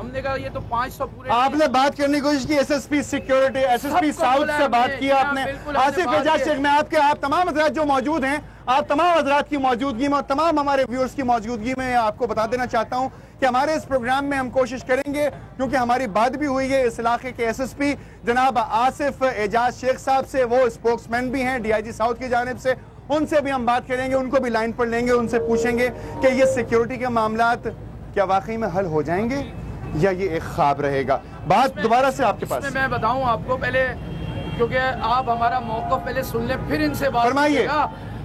ہم نے کہا یہ تو 500 پورے آپ نے بات کرنے کی کوشش کی SSP سیکیورٹی SSP ساؤتھ سے بات کی آپ نے. آصف اعجاز شیخ میں آپ تمام حضرات جو موجود ہیں, آپ تمام حضرات کی موجودگی میں اور تمام ہمارے ویورز کی موجودگی میں آپ کو بتا دینا چاہتا ہوں کہ ہمارے اس پروگرام میں ہم کوشش کریں گے, کیونکہ ہماری بات بھی ہوئی ہے اس علاقے کے SSP جناب آصف اعجاز شیخ صاحب سے, وہ اسپوکس مین بھی ہیں DIG ساؤتھ کی جانب سے, ان سے بھی ہم بات کریں گے, ان کو بھی لائن پر لیں گے, ان سے پوچھیں گے کہ یہ سیکیورٹی کے معاملات کیا واقعی میں حل ہو جائیں گے یا یہ ایک خواب رہے گا. بات دوبارہ سے آپ کے پاس. میں بتاؤں آپ کو پہلے, کیونکہ آپ ہمارا موقف پہلے سن لیں پھر ان سے بات فرمائیے.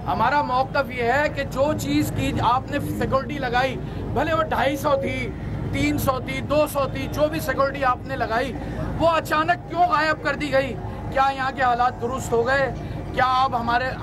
ہمارا موقف یہ ہے کہ جو چیز کی آپ نے سیکورٹی لگائی, بھلے وہ 250 تھی, 300 تھی, 200 تھی, جو بھی سیکورٹی آپ نے لگائی وہ اچانک کیوں غائب کر دی گئی؟ کیا یہاں کے حالات درست ہو گئے؟ کیا آپ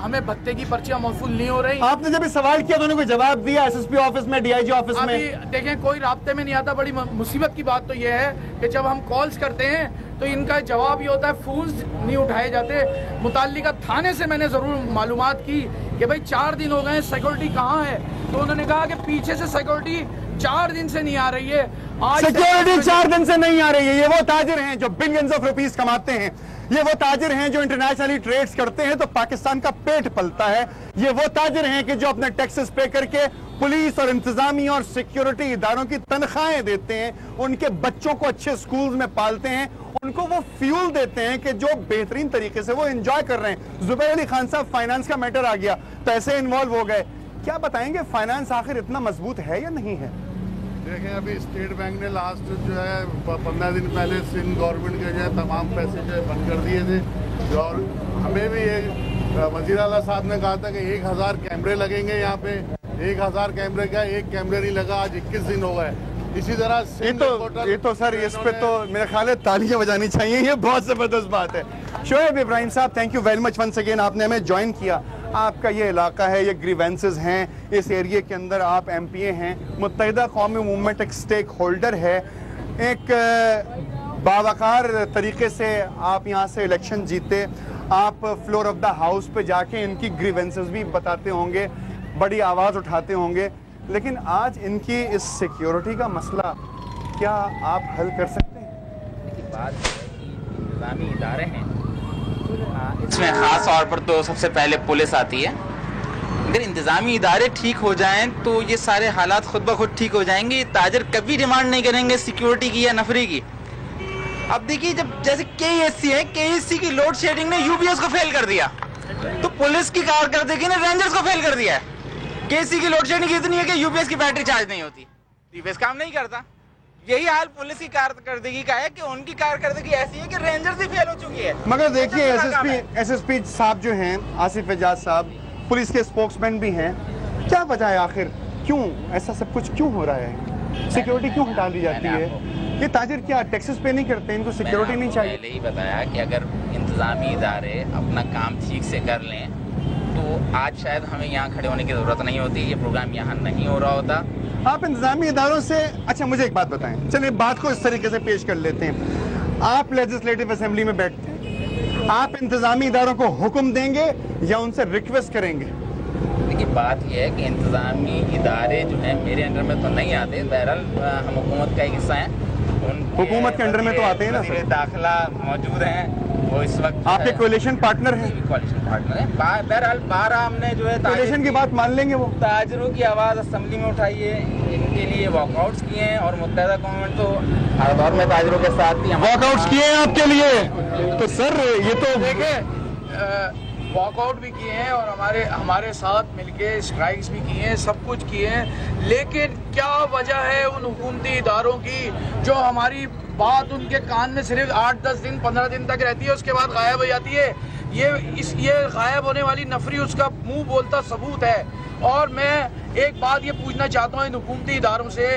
ہمیں بھتے کی پرچیاں موصول نہیں ہو رہی؟ آپ نے جب سوال کیا تو انہوں نے کوئی جواب دیا SSP آفس میں, DIG آفس میں؟ ابھی دیکھیں کوئی رابطے میں نہیں آتا. بڑی مصیبت کی بات تو یہ ہے کہ جب ہم کالز کرتے ہیں تو ان کا جواب یہ ہوتا ہے فونز نہیں اٹھائے جاتے. متعلقہ تھانے سے میں نے ضرور معلومات کی کہ بھائی 4 دن ہو گئے, سیکورٹی کہاں ہے؟ تو انہوں نے کہا کہ پیچھے سے سیکورٹی 4 دن سے نہیں آ رہی ہے. سیکورٹی 4 دن سے نہیں آ رہی ہے. یہ وہ تاجر ہیں جو بلینز آف روپیز کماتے ہیں, یہ وہ تاجر ہیں جو انٹرنیشنلی ٹریڈز کرتے ہیں تو پاکستان کا پیٹ پلتا ہے, یہ وہ تاجر ہیں کہ جو اپنے ٹیکسز پے کر کے پولیس اور انتظامیہ اور سیکیورٹی اداروں کی تنخواہیں دیتے ہیں, ان کے بچوں کو اچھے سکولز میں پالتے ہیں, ان کو وہ فیول دیتے ہیں کہ جو بہترین طریقے سے وہ انجوائے کر رہے ہیں. زبیر علی خان صاحب, فائنانس کا میٹر آ گیا, پیسے انوالو ہو گئے, کیا بتائیں گے فائنانس آخر اتنا مضبوط ہے یا نہیں ہے؟ دیکھیں ابھی اسٹیٹ بینک نے لاسٹ جو ہے 15 دن پہلے سندھ گورنمنٹ کے جو ہے تمام پیسے جو ہے بند کر دیے تھے, اور ہمیں بھی یہ وزیر اعلیٰ صاحب نے کہا تھا کہ 1000 کیمرے لگیں گے یہاں پہ. 1000 کیمرے کا ایک کیمرے نہیں لگا, آج 21 دن ہو گئے. اسی طرح یہ تو سر اس پہ تو میرے خیال ہے تالیاں بجانی چاہیے, یہ بہت زبردست بات ہے. شعیب ابراہیم صاحب, thank you very much once again, آپ نے ہمیں جوائن کیا. آپ کا یہ علاقہ ہے, یہ گریوینسز ہیں, اس ایریے کے اندر آپ MPA ہیں, متحدہ قومی موومنٹ ایک سٹیک ہولڈر ہے, ایک باوقار طریقے سے آپ یہاں سے الیکشن جیتے, آپ فلور آف دا ہاؤس پہ جا کے ان کی گریوینسز بھی بتاتے ہوں گے, بڑی آواز اٹھاتے ہوں گے, لیکن آج ان کی اس سیکیورٹی کا مسئلہ کیا آپ حل کر سکتے ہیں؟ بات ہے کہ انتظامی ادارے ہیں, اس میں خاص طور پر تو سب سے پہلے پولیس آتی ہے. اگر انتظامی ادارے ٹھیک ہو جائیں تو یہ سارے حالات خود بخود ٹھیک ہو جائیں گے. یہ تاجر کبھی ڈیمانڈ نہیں کریں گے سیکیورٹی کی یا نفری کی. اب دیکھیے, جب جیسے KSC ہے, KSC کی لوڈ شیڈنگ نے UPS کو فیل کر دیا, تو پولیس کی کارکردگی نے رینجرز کو فیل کر دیا ہے. KSC کی لوڈ شیڈنگ اتنی ہے کہ UPS کی بیٹری چارج نہیں ہوتی, UPS کام نہیں کرتا. یہی حال پولیس کی کارکردگی کا ہے کہ ان کی کارکردگی ایسی ہے کہ رینجرز ہی فیل ہو چکی ہے. مگر دیکھیے SSP صاحب جو ہیں, آصف اعجاز صاحب, پولیس کے اسپوکس مین بھی ہیں, کیا وجہ ہے آخر, کیوں ایسا سب کچھ کیوں ہو رہا ہے؟ سیکیورٹی کیوں ہٹا دی جاتی ہے؟ یہ تاجر کیا ٹیکسز پے نہیں کرتے, ان کو سیکیورٹی نہیں چاہیے؟ پہلے ہی بتایا کہ اگر انتظامی ادارے اپنا کام ٹھیک سے کر لیں تو آج شاید ہمیں یہاں کھڑے ہونے کی ضرورت نہیں ہوتی, یہ پروگرام یہاں نہیں ہو رہا ہوتا. آپ انتظامی اداروں سے, اچھا مجھے ایک بات بتائیں, چلیں بات کو اس طریقے سے پیش کر لیتے ہیں. آپ لیجسلیٹو اسمبلی میں بیٹھتے ہیں, آپ انتظامی اداروں کو حکم دیں گے یا ان سے ریکویسٹ کریں گے؟ دیکھیے بات یہ ہے کہ انتظامی ادارے جو ہیں میرے انڈر میں تو نہیں آتے, بہرحال ہم حکومت کا ایک حصہ ہیں. حکومت کے انڈر میں تو آتے ہیں نا. وزیر داخلہ موجود ہیں, وہ اس وقت آپ کے کولیشن پارٹنر ہیں. کولیشن پارٹنر ہیں. بہرحال 12 ہم نے جو ہے کولیشن کی بات مان لیں گے, وہ تاجروں کی آواز اسمبلی میں اٹھائی ہے, ان کے لیے واک آؤٹس کیے ہیں, اور متحدہ گورنمنٹ تو ہر دور میں تاجروں کے ساتھ بھی واک آؤٹس کیے ہیں آپ کے لیے. تو سر یہ تو دیکھیں واک آؤٹ بھی کیے ہیں اور ہمارے ساتھ مل کے اسٹرائکس بھی کیے ہیں, سب کچھ کیے ہیں, لیکن کیا وجہ ہے ان حکومتی اداروں کی جو ہماری بات ان کے کان میں صرف 8-10 دن 15 دن تک رہتی ہے, اس کے بعد غائب ہو جاتی ہے. یہ غائب ہونے والی نفری اس کا منہ بولتا ثبوت ہے. اور میں ایک بات یہ پوچھنا چاہتا ہوں ان حکومتی اداروں سے,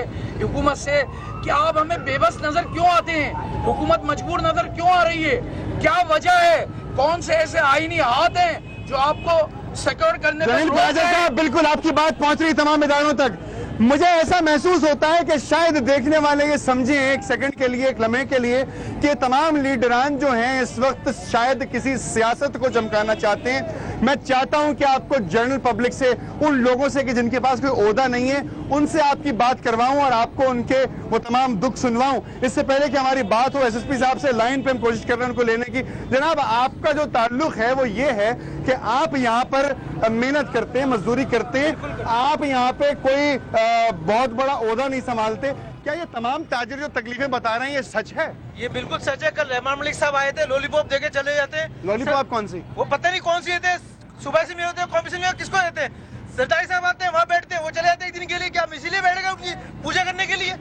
حکومت سے, کہ آپ ہمیں بے بس نظر کیوں آتے ہیں؟ حکومت مجبور نظر کیوں آ رہی ہے؟ کیا وجہ ہے؟ کون سے ایسے آئینی ہاتھ ہیں جو آپ کو سیکور کرنے میں روک رہے ہیں؟ بالکل آپ کی بات پہنچ رہی تمام اداروں تک. مجھے ایسا محسوس ہوتا ہے کہ شاید دیکھنے والے یہ سمجھیں ایک سیکنڈ کے لیے, ایک لمحے کے لیے, کہ تمام لیڈران جو ہیں اس وقت شاید کسی سیاست کو چمکانا چاہتے ہیں, میں چاہتا ہوں کہ آپ کو جنرل پبلک سے, ان لوگوں سے کہ جن کے پاس کوئی عہدہ نہیں ہے, ان سے آپ کی بات کرواؤں اور آپ کو ان کے وہ تمام دکھ سنواؤں. اس سے پہلے کہ ہماری بات ہو ایس ایس پی صاحب سے لائن پہ ہم کوشش کر رہے ہیں ان کو لینے کی. جناب, آپ کا جو تعلق ہے وہ یہ ہے کہ آپ یہاں پر محنت کرتے ہیں, مزدوری کرتے ہیں, آپ یہاں پہ کوئی بہت بڑا عہدہ نہیں سنبھالتے. کیا یہ تمام تاجر جو تکلیفیں بتا رہے ہیں یہ سچ ہے؟ یہ بالکل سچ ہے. کل رحمان ملک صاحب آئے تھے, لولی پاپ دے کے چلے جاتے ہیں. لولی پاپ کون سی؟ وہ پتہ نہیں کون سی دیتے ہیں, صبح سے میں ہوتے ہیں, کمیشن میں کس کو دیتے ہیں. سرکاری صاحب آتے ہیں, وہاں بیٹھتے ہیں, وہ چلے جاتے ہیں ایک دن کے لیے. کیا ہم اسی لیے بیٹھے گا ان کی پوجا کرنے کے لیے؟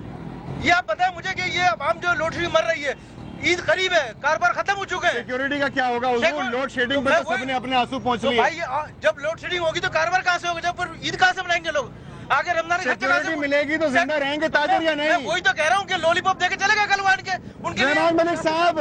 یہ آپ بتائیں مجھے کہ یہ عوام جو لوڈ شیڈنگ مر رہی ہے, عید قریب ہے, کاروبار ختم ہو چکے ہیں. سیکیورٹی کا کیا ہوگا؟ لوڈ شیڈنگ پہ تو سب نے اپنے آنسو پہنچ لیے. بھائی جب لوڈ شیڈنگ ہوگی تو کاروبار کہاں سے ہوگا, جب پھر عید کہاں سے منائیں گے لوگ؟ آگے رمضان سیکیورٹی ملے گی تو زندہ رہیں گے تاجر یا نہیں؟ میں وہی تو کہہ رہا ہوں کہ لولی پاپ دے کے چلے گا کل وان کے ان کے. رحمان ملک صاحب,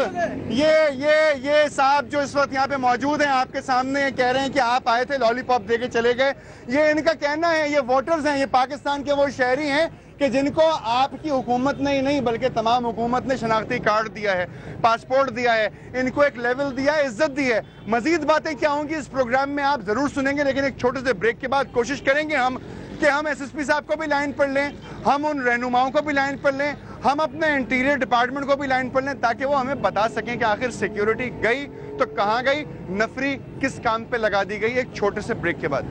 یہ صاحب جو اس وقت یہاں پہ موجود ہیں آپ کے سامنے, کہہ رہے ہیں کہ آپ آئے تھے لالی پاپ دے کے چلے گئے. یہ ان کا کہنا ہے, یہ ووٹرز ہیں, یہ پاکستان کے وہ شہری ہیں کہ جن کو آپ کی حکومت نے ہی نہیں بلکہ تمام حکومت نے شناختی کارڈ دیا ہے, پاسپورٹ دیا ہے, ان کو ایک لیول دیا ہے, عزت دی ہے. مزید باتیں کیا ہوں گی اس پروگرام میں آپ ضرور سنیں گے, لیکن ایک چھوٹے سے بریک کے بعد کوشش کریں گے ہم کہ ہم ایس ایس پی صاحب کو بھی لائن پر لیں, ہم ان رہنماؤں کو بھی لائن پر لیں, ہم اپنے انٹیریئر ڈپارٹمنٹ کو بھی لائن پر لیں, تاکہ وہ ہمیں بتا سکیں کہ آخر سیکیورٹی گئی تو کہاں گئی, نفری کس کام پہ لگا دی گئی. ایک چھوٹے سے بریک کے بعد.